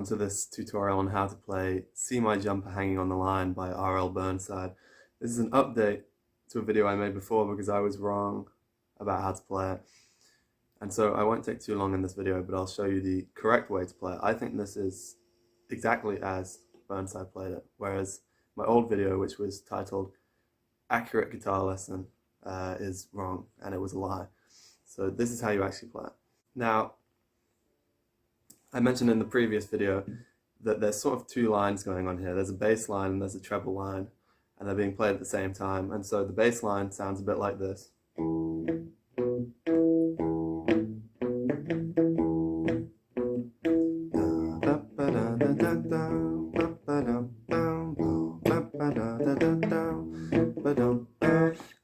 welcome to this tutorial on how to play See My Jumper Hanging on the Line by R.L. Burnside. This is an update to a video I made before because I was wrong about how to play it. And so I won't take too long in this video, but I'll show you the correct way to play it. I think this is exactly as Burnside played it, whereas my old video, which was titled Accurate Guitar Lesson, is wrong, and it was a lie. So this is how you actually play it. Now, I mentioned in the previous video that there's sort of two lines going on here. There's a bass line and there's a treble line, and they're being played at the same time. And so the bass line sounds a bit like this.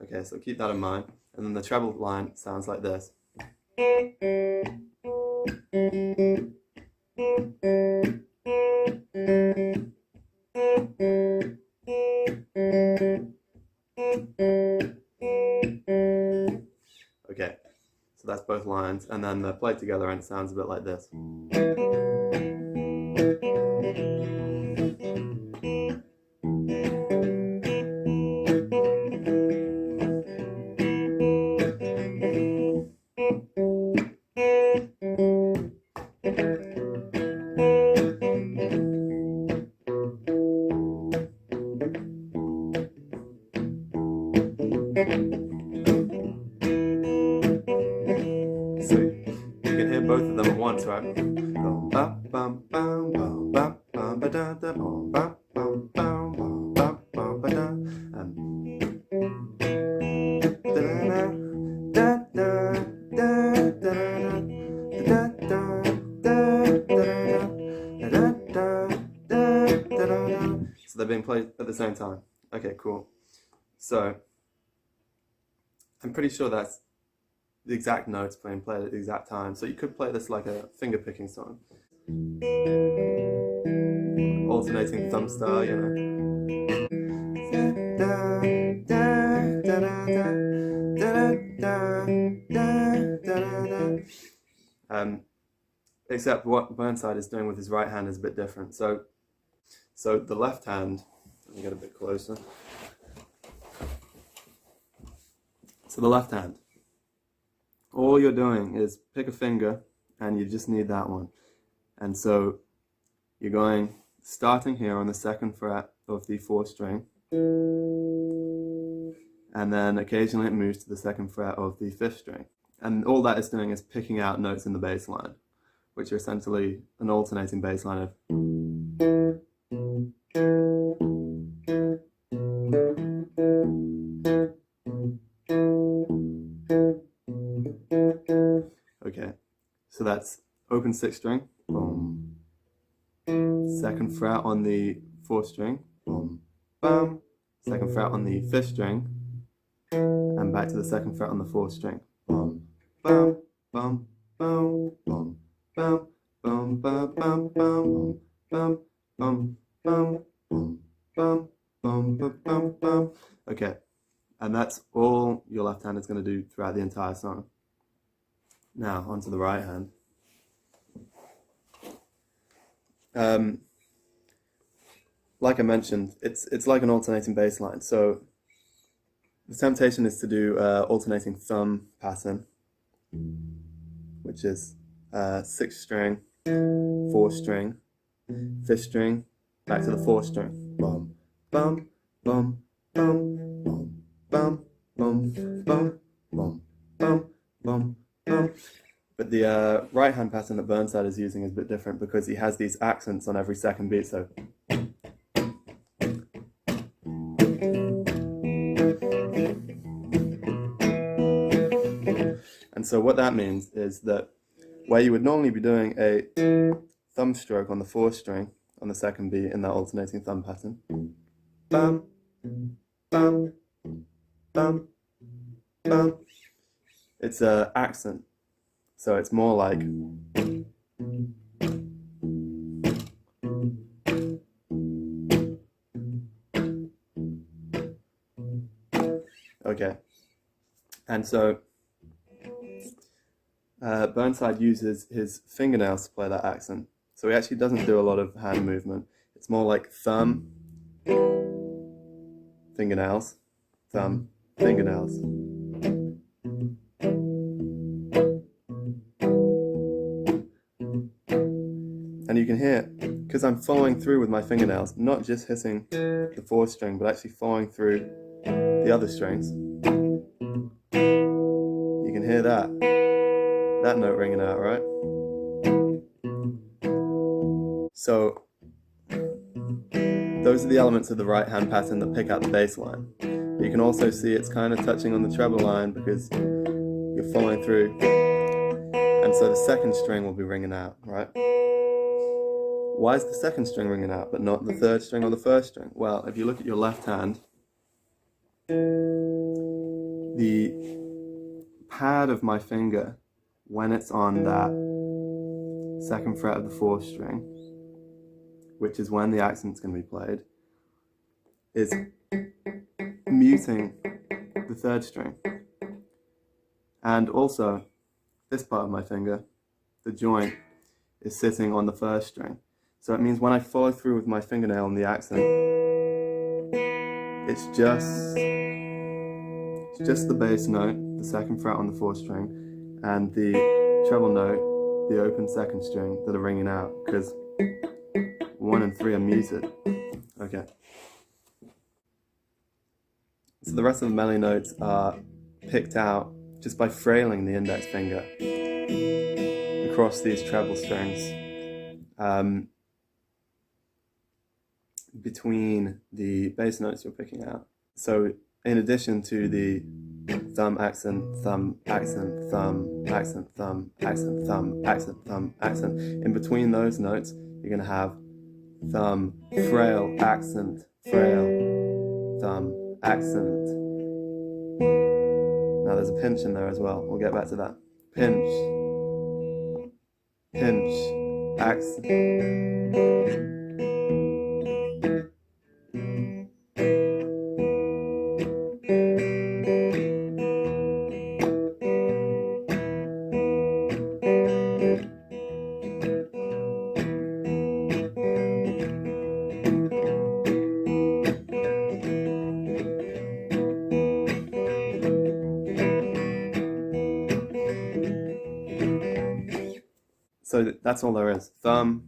Okay, so keep that in mind. And then the treble line sounds like this. Okay, so that's both lines, and then they're played together and it sounds a bit like this. So you can hear both of them at once, right? So they're being played at the same time. Okay, cool. So I'm pretty sure that's the exact notes being played at the exact time. So you could play this like a finger picking song. Alternating thumb style, you know. Except what Burnside is doing with his right hand is a bit different. So the left hand, let me get a bit closer. So the left hand, all you're doing is pick a finger and you just need that one. And so you're going, starting here on the 2nd fret of the 4th string, and then occasionally it moves to the 2nd fret of the 5th string. And all that is doing is picking out notes in the bass line, which are essentially an alternating bass line of okay, so that's open 6th string, boom, 2nd fret on the 4th string, boom, bum, 2nd fret on the 5th string, and back to the 2nd fret on the 4th string, bum, bum, bum, bum, bum, bum, bum, bum, bum, bum, bum, bum, bum, bum, bum, bum, bum, bum, bum. Okay, and that's all your left hand is going to do throughout the entire song. Now, onto the right hand. Like I mentioned, it's like an alternating bass line. So the temptation is to do alternating thumb pattern, which is 6th string, 4th string, 5th string, back to the 4th string. Bum, bum, bum, bum, bum, bum, bum, bum, bum, bum, bum, bum. But the right hand pattern that Burnside is using is a bit different because he has these accents on every second beat. So and so what that means is that where you would normally be doing a thumb stroke on the 4th string on the 2nd beat in that alternating thumb pattern, bum, bum, bum, bum, it's an accent. So it's more like okay, and so Burnside uses his fingernails to play that accent. So he actually doesn't do a lot of hand movement. It's more like thumb, fingernails, thumb, fingernails. And you can hear, because I'm following through with my fingernails, not just hitting the fourth string, but actually following through the other strings. You can hear that note ringing out, right? So those are the elements of the right hand pattern that pick out the bass line. But you can also see it's kind of touching on the treble line because you're following through, and so the second string will be ringing out, right? Why is the second string ringing out but not the third string or the first string? Well, if you look at your left hand, the pad of my finger, when it's on that second fret of the fourth string, which is when the accent's going to be played, is muting the third string. And also, this part of my finger, the joint, is sitting on the first string. So it means when I follow through with my fingernail on the accent, it's just the bass note, the second fret on the fourth string, and the treble note, the open second string, that are ringing out, because 1 and 3 are muted. Okay. So the rest of the melody notes are picked out just by frailing the index finger across these treble strings between the bass notes you're picking out. So in addition to the thumb, accent, thumb, accent, thumb, accent, thumb, accent, thumb, accent, thumb, accent, in between those notes, you're going to have thumb, frail, accent, frail, thumb, accent. Now there's a pinch in there as well. We'll get back to that. Pinch, pinch, accent. So that's all there is. Thumb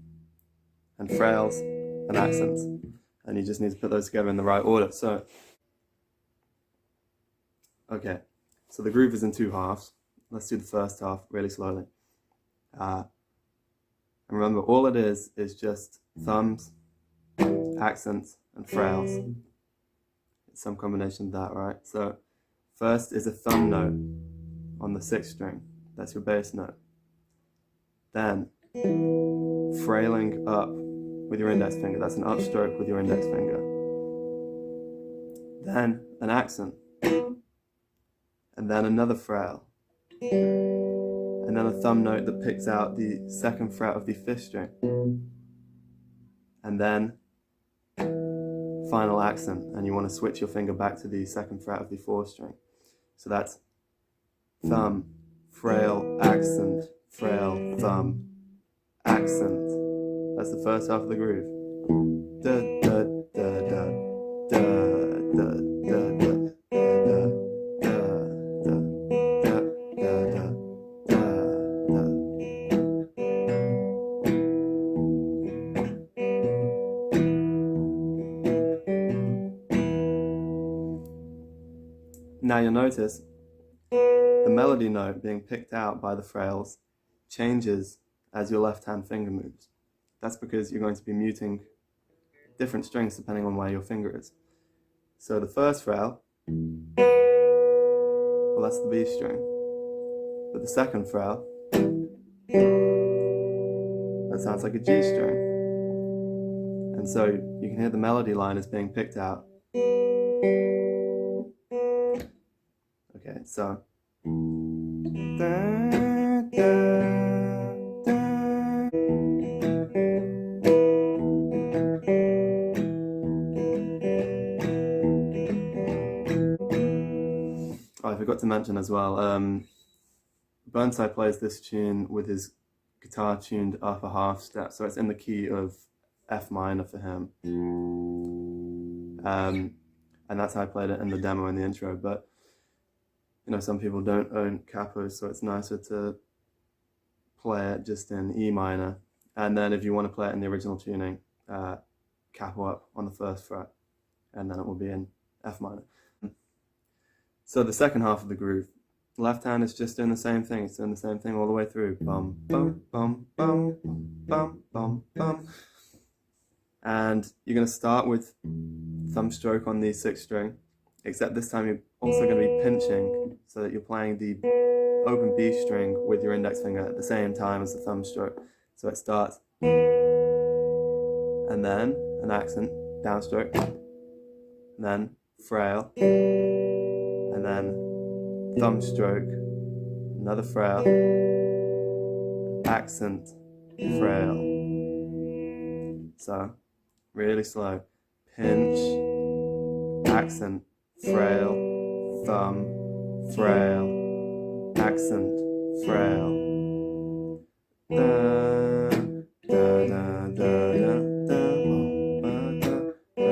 and frails and accents. And you just need to put those together in the right order. So, okay. So the groove is in 2 halves. Let's do the first half really slowly. And remember, all it is just thumbs, accents, and frails. It's some combination of that, right? So first is a thumb note on the 6th string. That's your bass note. Then frailing up with your index finger. That's an upstroke with your index finger. Then an accent. And then another frail. And then a thumb note that picks out the 2nd fret of the 5th string. And then final accent. And you want to switch your finger back to the 2nd fret of the 4th string. So that's thumb, frail, accent, frail, thumb, accent. That's the first half of the groove. Da, da, da, da, da, da, da, da, Now you'll notice the melody note being picked out by the frails changes as your left hand finger moves. That's because you're going to be muting different strings depending on where your finger is. So the first frail, well, that's the B string. But the second frail, that sounds like a G string. And so you can hear the melody line is being picked out. Okay, so I forgot to mention as well, Burnside plays this tune with his guitar tuned up a half step, so it's in the key of F minor for him. And that's how I played it in the demo and the intro. But you know, some people don't own capos, so it's nicer to play it just in E minor. And then if you want to play it in the original tuning, capo up on the first fret, and then it will be in F minor. So the second half of the groove, left hand is just doing the same thing. It's doing the same thing all the way through. Bum, bum, bum, bum, bum, bum, bum. And you're going to start with thumb stroke on the 6th string, except this time you're also going to be pinching so that you're playing the open B string with your index finger at the same time as the thumb stroke. So it starts, and then an accent, downstroke, and then frail, and then thumb stroke, another frail, accent, frail. So really slow. Pinch, accent, frail, thumb, frail, accent, frail. Da, da, da, da, da, da, ba, da, da,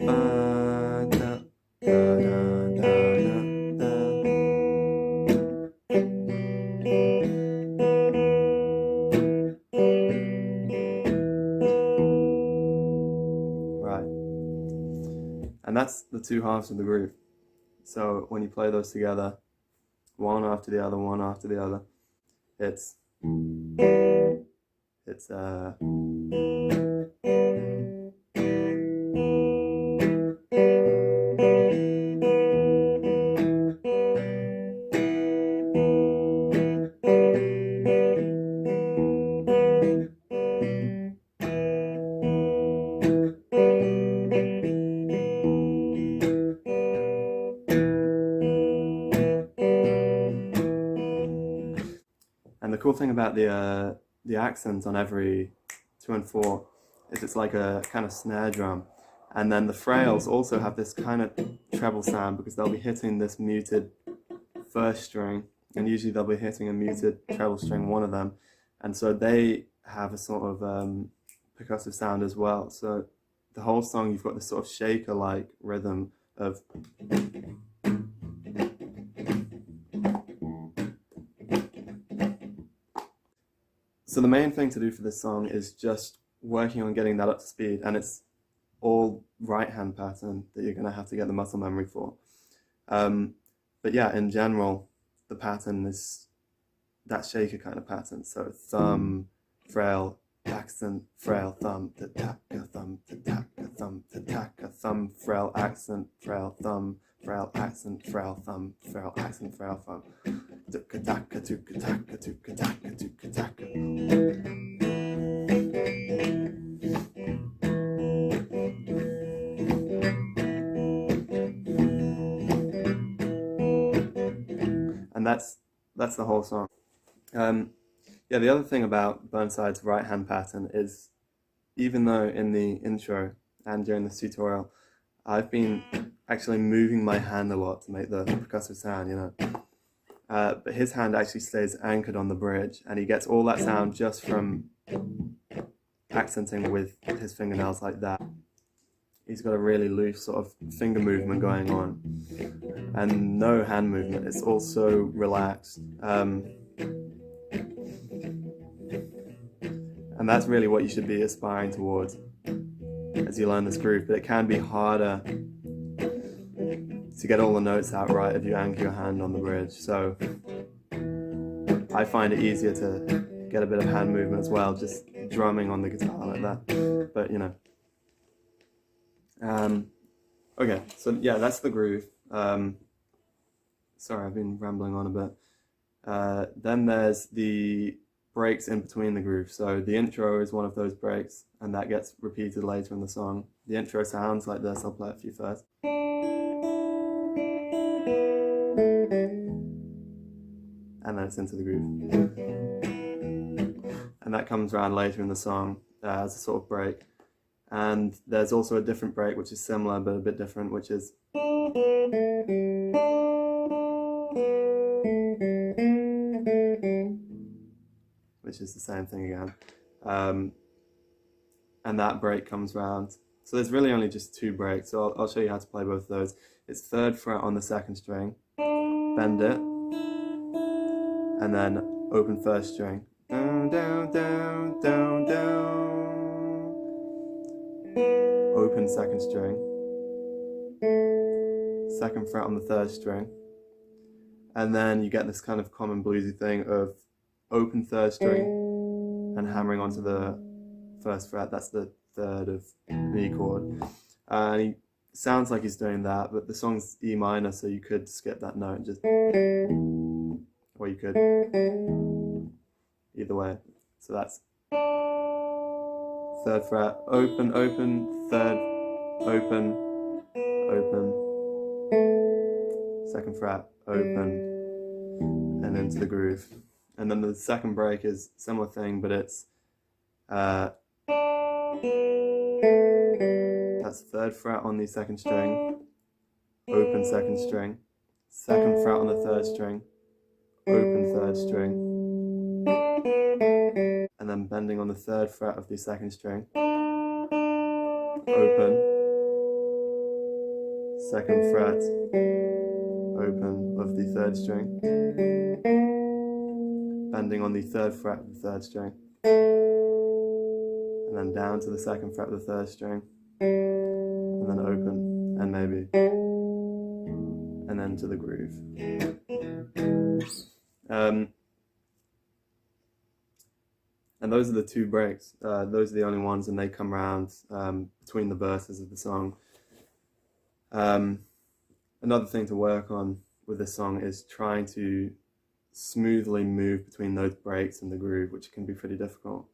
da, da, da, Right. And that's the two halves of the groove. So when you play those together, one after the other, one after the other, it's and the cool thing about the accents on every 2 and 4 is it's like a kind of snare drum, and then the frails also have this kind of treble sound because they'll be hitting this muted first string, and usually they'll be hitting a muted treble string, one of them, and so they have a sort of percussive sound as well. So the whole song you've got this sort of shaker-like rhythm of So the main thing to do for this song is just working on getting that up to speed, and it's all right hand pattern that you're going to have to get the muscle memory for. But yeah, in general, the pattern is that shaker kind of pattern. So thumb, frail, accent, frail, thumb, ta-taka, thumb, ta-taka, thumb, ta-taka, thumb, frail, accent, frail, thumb, frail, accent, frail, thumb, frail, accent, frail, thumb. Tukataka, tukataka, tukataka, tukataka. And that's the whole song. Yeah, the other thing about Burnside's right hand pattern is, even though in the intro and during this tutorial, I've been actually moving my hand a lot to make the percussive sound, you know. But his hand actually stays anchored on the bridge, and he gets all that sound just from accenting with his fingernails like that. He's got a really loose sort of finger movement going on, and no hand movement. It's all so relaxed. And that's really what you should be aspiring towards as you learn this groove, but it can be harder to get all the notes out right if you anchor your hand on the bridge. So I find it easier to get a bit of hand movement as well, just drumming on the guitar like that. But you know. Okay, so yeah, that's the groove. Sorry, I've been rambling on a bit. Then there's the breaks in between the grooves. So the intro is one of those breaks, and that gets repeated later in the song. The intro sounds like this. I'll play it for you first. And then it's into the groove. And that comes around later in the song as a sort of break. And there's also a different break which is similar but a bit different, which is which is the same thing again. And that break comes round. So there's really only just 2 breaks, so I'll show you how to play both of those. It's 3rd fret on the 2nd string, bend it, and then open 1st string. Down, down, down, down, down. Open 2nd string. 2nd fret on the 3rd string. And then you get this kind of common bluesy thing of open 3rd string and hammering onto the 1st fret. That's the 3rd of an E chord. And he sounds like he's doing that, but the song's E minor, so you could skip that note and just, or you could, either way. So that's 3rd fret, open, open, 3rd, open, open, 2nd fret, open, and into the groove. And then the 2nd break is similar thing, but it's that's 3rd fret on the 2nd string, open 2nd string, 2nd fret on the 3rd string, open 3rd string, and then bending on the 3rd fret of the 2nd string, open, 2nd fret, open of the 3rd string, bending on the 3rd fret of the 3rd string, and then down to the 2nd fret of the 3rd string, and then open, and maybe, and then to the groove. And those are the 2 breaks. Those are the only ones, and they come around between the verses of the song. Another thing to work on with this song is trying to smoothly move between those breaks and the groove, which can be pretty difficult.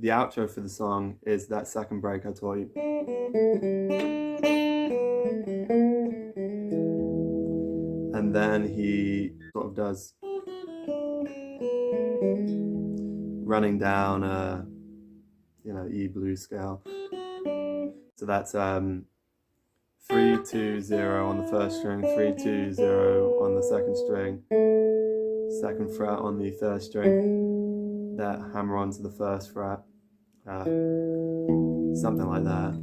The outro for the song is that 2nd break I taught you. And then he sort of does running down a, E blues scale. So that's 3, 2, 0 on the 1st string, 3, 2, 0 on the 2nd string, 2nd fret on the 3rd string, that hammer onto the 1st fret, something like that.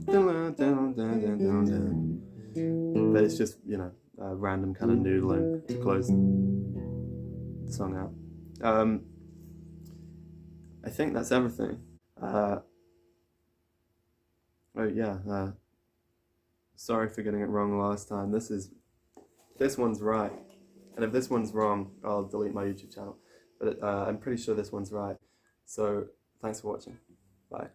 But it's just, random kind of noodling to close the song out. I think that's everything. Sorry for getting it wrong last time. This one's right, and if this one's wrong, I'll delete my YouTube channel. But I'm pretty sure this one's right. So thanks for watching. Bye.